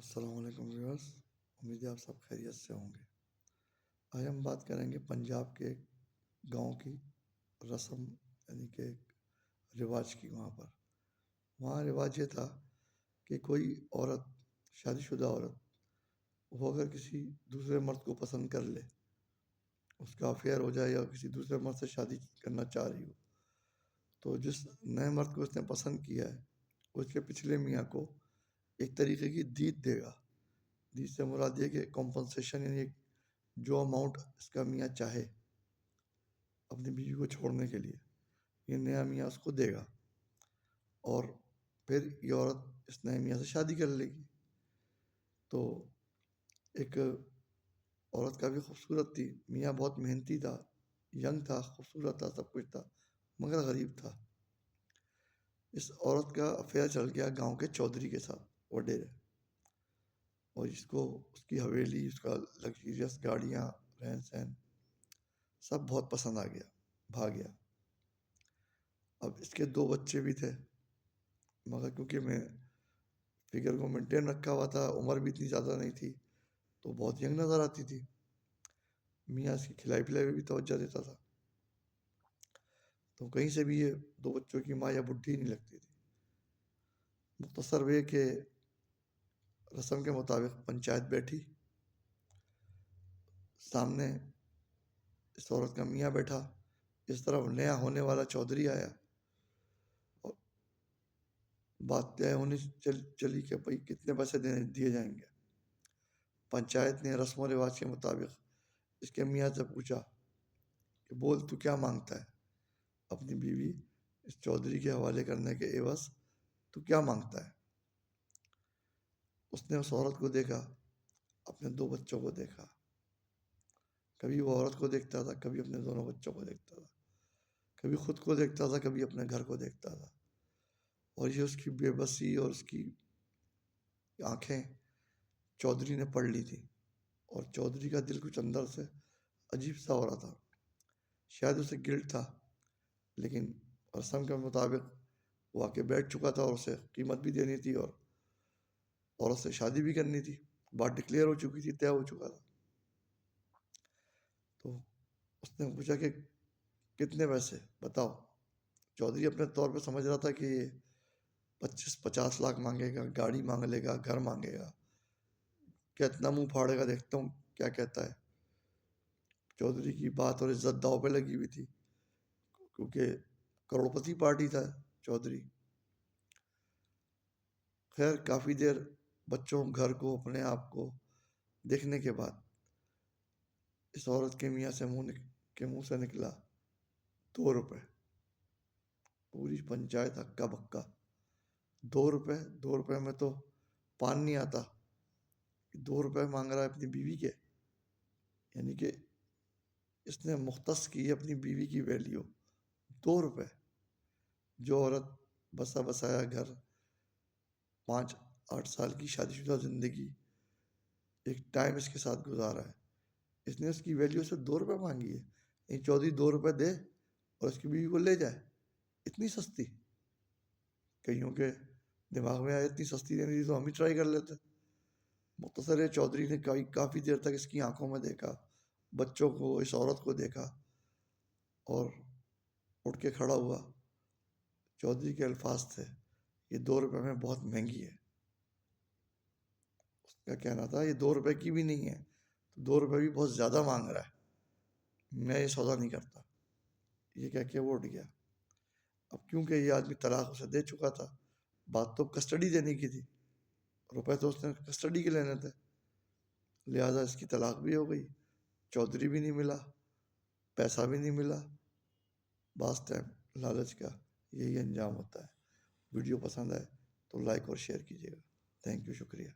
السلام علیکم ویورس، امید ہے آپ سب خیریت سے ہوں گے۔ آج ہم بات کریں گے پنجاب کے ایک گاؤں کی رسم، یعنی کہ ایک رواج کی۔ وہاں رواج یہ تھا کہ کوئی عورت، شادی شدہ عورت، وہ اگر کسی دوسرے مرد کو پسند کر لے، اس کا افیئر ہو جائے یا کسی دوسرے مرد سے شادی کرنا چاہ رہی ہو، تو جس نئے مرد کو اس نے پسند کیا ہے اس کے پچھلے میاں کو ایک طریقے کی دیت دے گا۔ دیت سے مراد یہ کہ کمپنسیشن، یعنی جو اماؤنٹ اس کا میاں چاہے اپنی بیوی کو چھوڑنے کے لیے، یہ نیا میاں اس کو دے گا، اور پھر یہ عورت اس نئے میاں سے شادی کر لے گی۔ تو ایک عورت کافی خوبصورت تھی، میاں بہت محنتی تھا، ینگ تھا، خوبصورت تھا، سب کچھ تھا، مگر غریب تھا۔ اس عورت کا افیئر چل گیا گاؤں کے چودھری کے ساتھ، وڈیرے، اور اس کو اس کی حویلی، اس کا لگژریس گاڑیاں، رہن سہن سب بہت پسند آ گیا، بھا گیا۔ اب اس کے 2 بچے بھی تھے، مگر کیونکہ میں فگر کو مینٹین رکھا ہوا تھا، عمر بھی اتنی زیادہ نہیں تھی، تو بہت ینگ نظر آتی تھی۔ میاں اس کی کھلائی پلائی میں بھی توجہ دیتا تھا، تو کہیں سے بھی یہ 2 بچوں کی ماں یا بڈھی نہیں لگتی تھی۔ مختصر یہ کہ رسم کے مطابق پنچایت بیٹھی، سامنے اس عورت کا میاں بیٹھا، اس طرف نیا ہونے والا چودھری آیا، اور بات طے ہونی چلی کہ بھائی کتنے پیسے دیے جائیں گے۔ پنچایت نے رسم و رواج کے مطابق اس کے میاں سے پوچھا کہ بول تو کیا مانگتا ہے، اپنی بیوی اس چودھری کے حوالے کرنے کے عوض تو کیا مانگتا ہے۔ اس نے اس عورت کو دیکھا، اپنے 2 بچوں کو دیکھا، کبھی وہ عورت کو دیکھتا تھا، کبھی اپنے دونوں بچوں کو دیکھتا تھا، کبھی خود کو دیکھتا تھا، کبھی اپنے گھر کو دیکھتا تھا، اور یہ اس کی بے بسی اور اس کی آنکھیں چودھری نے پڑھ لی تھی، اور چودھری کا دل کچھ اندر سے عجیب سا ہو رہا تھا۔ شاید اسے گلٹ تھا، لیکن رسم کے مطابق وہ آ کے بیٹھ چکا تھا، اور اسے قیمت بھی دینی تھی، اور عورت سے شادی بھی کرنی تھی، بات ڈکلیئر ہو چکی تھی، طے ہو چکا تھا۔ تو اس نے پوچھا کہ کتنے پیسے بتاؤ۔ چودھری اپنے طور پہ سمجھ رہا تھا کہ یہ 25-50 لاکھ مانگے گا، گاڑی مانگ لے گا، گھر مانگے گا، کیا اتنا منہ پھاڑے گا، دیکھتا ہوں کیا کہتا ہے۔ چودھری کی بات اور عزت داؤ پہ لگی ہوئی تھی، کیونکہ کروڑپتی پارٹی تھا چودھری۔ خیر کافی دیر بچوں، گھر کو، اپنے آپ کو دیکھنے کے بعد اس عورت کے میاں سے منہ سے نکلا 2 روپے۔ پوری پنچایت ہکا بکا، 2 روپے، 2 روپے میں تو پان نہیں آتا، 2 روپے مانگ رہا ہے اپنی بیوی کے، یعنی کہ اس نے مختص کی اپنی بیوی کی ویلیو 2 روپے۔ جو عورت بسا بسایا گھر، 5-8 سال کی شادی شدہ زندگی، ایک ٹائم اس کے ساتھ گزارا ہے، اس نے اس کی ویلیو سے 2 روپے مانگی ہے۔ یعنی چودھری 2 روپے دے اور اس کی بیوی کو لے جائے، اتنی سستی۔ کئیوں کے دماغ میں آیا اتنی سستی دینی تھی تو ہم ہی ٹرائی کر لیتے۔ مختصر چودھری نے کافی دیر تک اس کی آنکھوں میں دیکھا، بچوں کو، اس عورت کو دیکھا، اور اٹھ کے کھڑا ہوا۔ چودھری کے الفاظ تھے، یہ 2 روپے میں بہت مہنگی ہے۔ اس کا کہنا تھا یہ 2 روپے کی بھی نہیں ہے، تو 2 روپے بھی بہت زیادہ مانگ رہا ہے، میں یہ سودا نہیں کرتا۔ یہ کہہ کے وہ اٹھ گیا۔ اب کیونکہ یہ آدمی طلاق اسے دے چکا تھا، بات تو کسٹڈی دینے کی تھی، روپے تو اس نے کسٹڈی کے لینے تھے، لہٰذا اس کی طلاق بھی ہو گئی، چودھری بھی نہیں ملا، پیسہ بھی نہیں ملا۔ بعض ٹائم لالچ کا یہی انجام ہوتا ہے۔ ویڈیو پسند آئے تو لائک اور شیئر کیجیے گا۔ تھینک یو، شکریہ۔